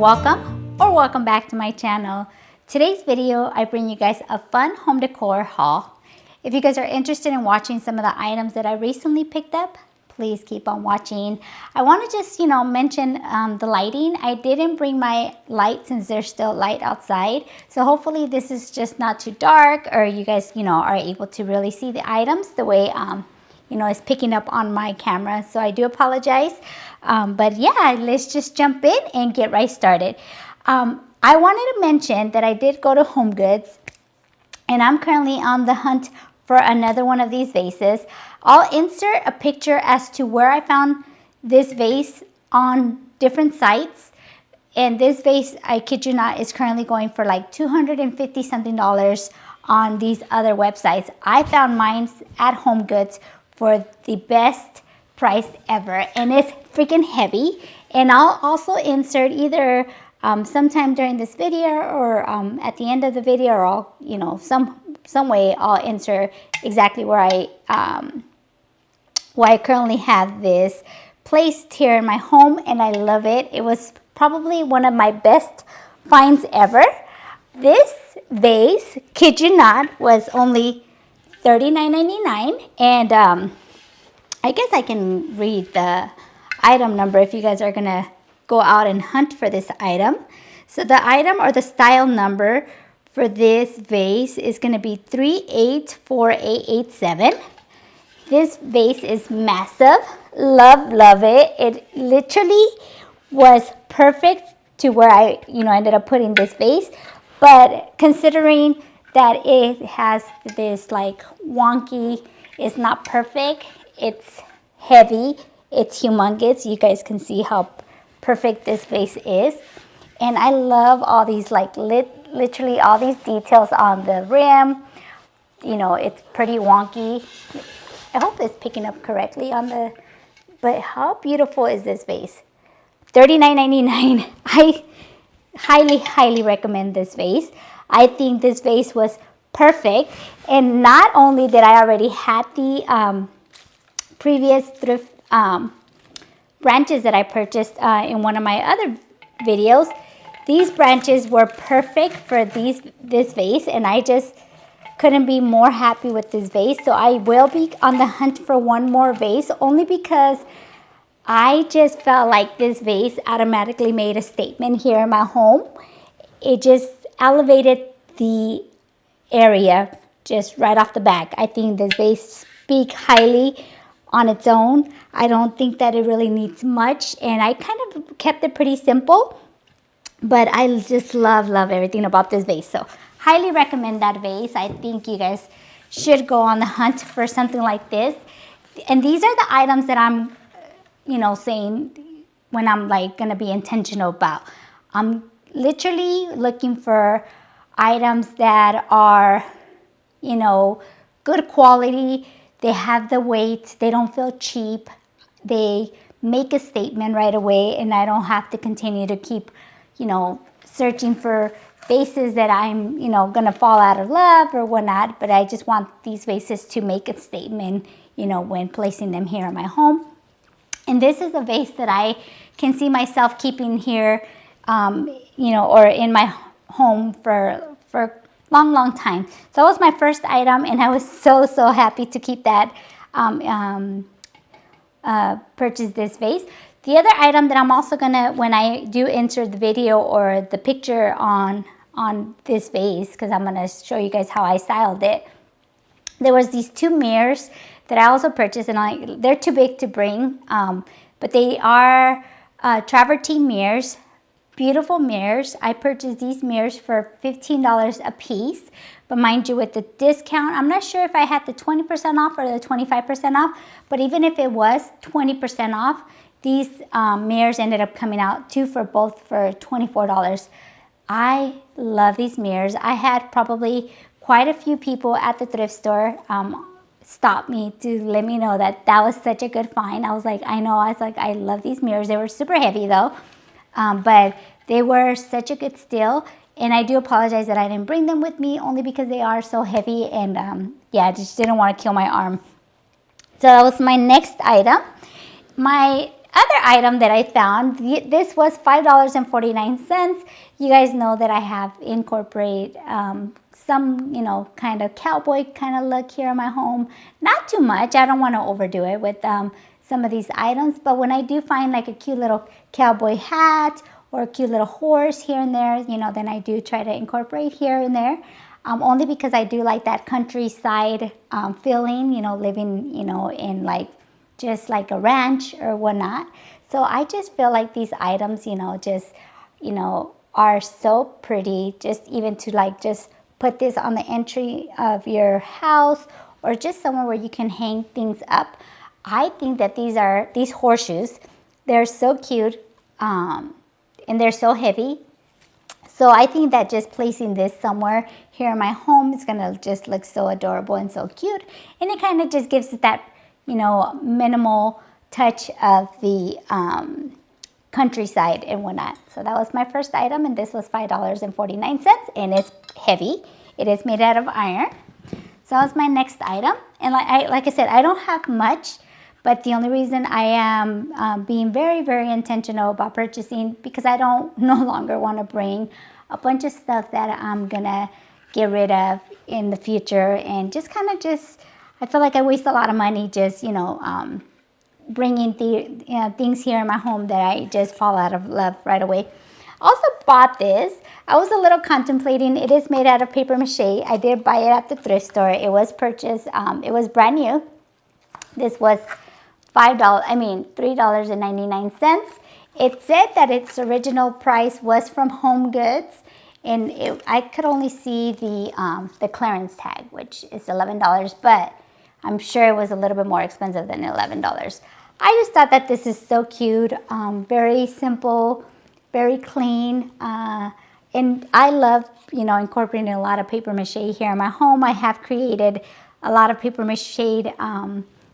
Welcome or welcome back to my channel. Today's video, I bring you guys a fun home decor haul. If you guys are interested in watching some of the items that I recently picked up, please keep on watching. I want to just, mention the lighting. I didn't bring my light since there's still light outside. So hopefully this is just not too dark, or you guys, are able to really see the items the way, it's picking up on my camera. So I do apologize. But yeah, let's just jump in and get right started. I wanted to mention that I did go to Homegoods, and I'm currently on the hunt for another one of these vases. I'll insert a picture as to where I found this vase on different sites. And this vase, I kid you not, is currently going for like $250 something on these other websites. I found mine at Homegoods for the best price ever, and it's freaking heavy. And I'll also insert either sometime during this video or at the end of the video, or I'll, some way I'll insert exactly where I currently have this placed here in my home, and I love it. It was probably one of my best finds ever. This vase, kid you not, was only $39.99, and I guess I can read the item number if you guys are gonna go out and hunt for this item. So the item or the style number for this vase is gonna be 384887. This vase is massive. Love it. It literally was perfect to where I, ended up putting this vase. But considering that it has this like wonky, it's not perfect. It's heavy. It's humongous. You guys can see how perfect this vase is. And I love all these literally all these details on the rim. It's pretty wonky. I hope it's picking up correctly on the, but how beautiful is this vase? $39.99. I highly recommend this vase. I think this vase was perfect. And not only did I already had the previous thrift branches that I purchased in one of my other videos, these branches were perfect for this vase, and I just couldn't be more happy with this vase. So I will be on the hunt for one more vase, only because I just felt like this vase automatically made a statement here in my home. It just elevated the area just right off the back. I think this vase speaks highly on its own. I don't think that it really needs much, and I kind of kept it pretty simple, but I just love everything about this vase. So highly recommend that vase. I think you guys should go on the hunt for something like this. And these are the items that I'm saying when I'm gonna be intentional about. I'm literally looking for items that are good quality. They have the weight. They don't feel cheap. They make a statement right away, and I don't have to continue to keep, searching for vases that I'm, gonna fall out of love or whatnot. But I just want these vases to make a statement, when placing them here in my home. And this is a vase that I can see myself keeping here, or in my home for long time. So that was my first item, and I was so happy to keep that, purchase this vase. The other item that I'm also gonna, when I do insert the video or the picture on this vase, because I'm gonna show you guys how I styled it, there was these two mirrors that I also purchased, and they're too big to bring, but they are Travertine mirrors. Beautiful mirrors. I purchased these mirrors for $15 a piece, but mind you, with the discount, I'm not sure if I had the 20% off or the 25% off, but even if it was 20% off, these mirrors ended up coming out for both for $24. I love these mirrors. I had probably quite a few people at the thrift store stop me to let me know that was such a good find. I was like, I love these mirrors. They were super heavy though. But they were such a good steal, and I do apologize that I didn't bring them with me, only because they are so heavy, and yeah, I just didn't want to kill my arm. So that was my next item. My other item that I found, this was $5.49. You guys know that I have incorporated some, you know, kind of cowboy kind of look here in my home. Not too much. I don't want to overdo it with some of these items, but when I do find like a cute little cowboy hat or a cute little horse here and there, you know, then I do try to incorporate here and there. Only because I do like that countryside feeling, you know, living, you know, in like just like a ranch or whatnot. So I just feel like these items, you know, just, you know, are so pretty, just even to like just put this on the entry of your house or just somewhere where you can hang things up. I think that these horseshoes, they're so cute and they're so heavy. So I think that just placing this somewhere here in my home is gonna just look so adorable and so cute. And it kind of just gives it that, you know, minimal touch of the countryside and whatnot. So that was my first item, and this was $5.49, and it's heavy. It is made out of iron. So that was my next item. And like I said, I don't have much, but the only reason I am being very, very intentional about purchasing, because I don't no longer want to bring a bunch of stuff that I'm gonna get rid of in the future, and just kind of I feel like I waste a lot of money just, you know, bringing things here in my home that I just fall out of love right away. Also bought this. I was a little contemplating. It is made out of papier-mâché. I did buy it at the thrift store. It was purchased. It was brand new. This was $3.99. It said that its original price was from Homegoods, and I could only see the clearance tag, which is $11, but I'm sure it was a little bit more expensive than $11. I just thought that this is so cute, very simple, very clean, and I love, you know, incorporating a lot of papier-mâché here in my home. I have created a lot of papier-mâché,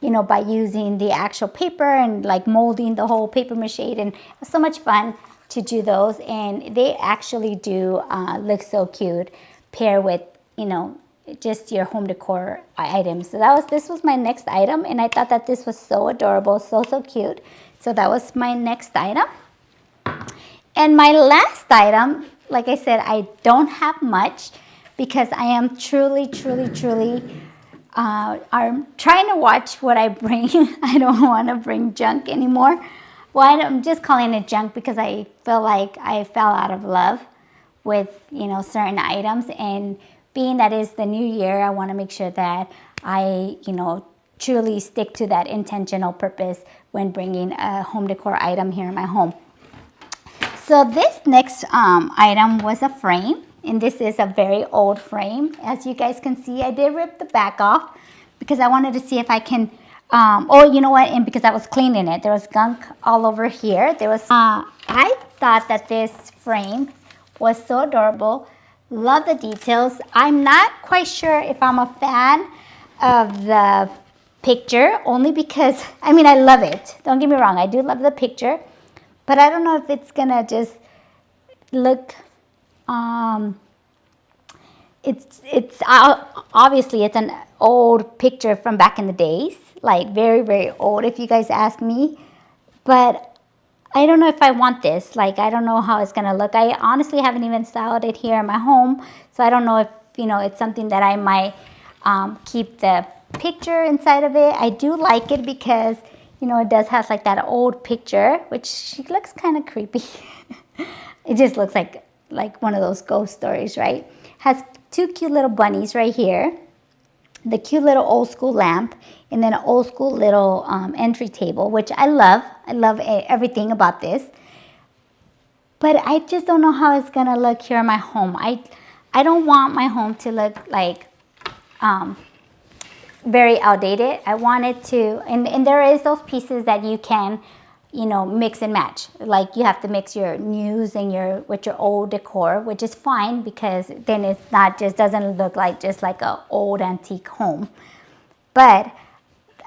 you know, by using the actual paper and like molding the whole papier-mâché, and it's so much fun to do those, and they actually do look so cute pair with, you know, just your home decor items. So this was my next item, and I thought that this was so adorable, so cute. So that was my next item. And my last item, like I said, I don't have much because I am truly I'm trying to watch what I bring. I don't want to bring junk anymore. Well, I'm just calling it junk because I feel like I fell out of love with, you know, certain items, and being that it's the new year, I want to make sure that I, you know, truly stick to that intentional purpose when bringing a home decor item here in my home. So this next item was a frame, and this is a very old frame. As you guys can see, I did rip the back off because I wanted to see if I can, oh, you know what, and because I was cleaning it, there was gunk all over here. There was, I thought that this frame was so adorable. Love the details. I'm not quite sure if I'm a fan of the picture, only because, I mean, I love it. Don't get me wrong, I do love the picture, but I don't know if it's gonna just look, it's obviously it's an old picture from back in the days, like very old if you guys ask me, but I don't know if I want this. Like, I don't know how it's gonna look. I honestly haven't even styled it here in my home, so I don't know if, you know, it's something that I might keep the picture inside of it. I do like it because, you know, it does have like that old picture, which looks kind of creepy. It just looks like one of those ghost stories, right? Has two cute little bunnies right here, the cute little old school lamp, and then an old school little entry table, which I love. I love everything about this. But I just don't know how it's gonna look here in my home. I don't want my home to look like very outdated. I want it to, and there is those pieces that you can, you know, mix and match. Like, you have to mix your news and with your old decor, which is fine because then it's not just doesn't look like just like a old antique home. But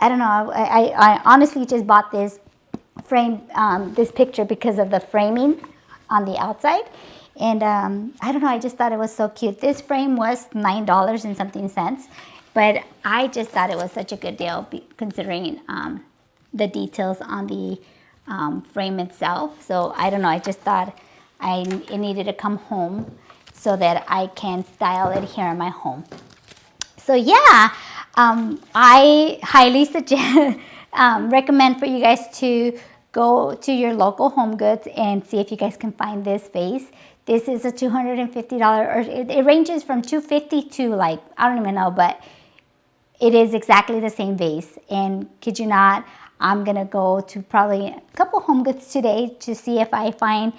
I don't know. I honestly just bought this frame, this picture, because of the framing on the outside, and I don't know. I just thought it was so cute. This frame was $9 and something cents, but I just thought it was such a good deal considering the details on the frame itself. So I don't know, I just thought it needed to come home so that I can style it here in my home. So yeah, I highly suggest, recommend for you guys to go to your local HomeGoods and see if you guys can find this vase. This is a $250, or it ranges from $250 to like, I don't even know, but it is exactly the same vase. And kid you not, I'm gonna go to probably a couple HomeGoods today to see if I find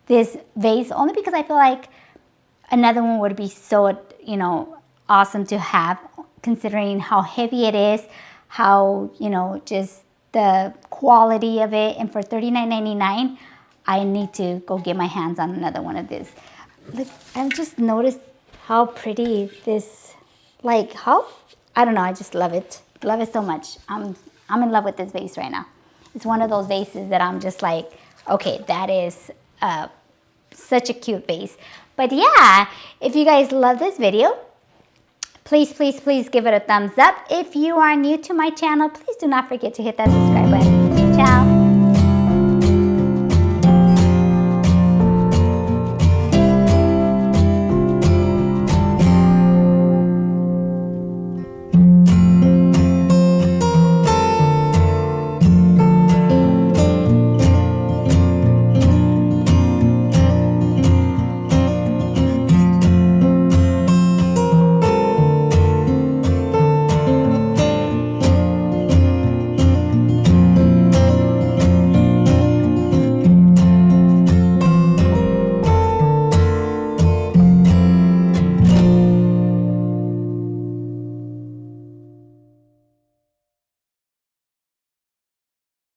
this vase, only because I feel like another one would be so, you know, awesome to have, considering how heavy it is, how, you know, just the quality of it. And for $39.99, I need to go get my hands on another one of this. Look, I've just noticed how pretty this, like how, I don't know, I just love it. Love it so much. I'm in love with this vase right now. It's one of those vases that I'm just like, okay, that is such a cute vase. But yeah, if you guys love this video, please, please, please give it a thumbs up. If you are new to my channel, please do not forget to hit that subscribe button.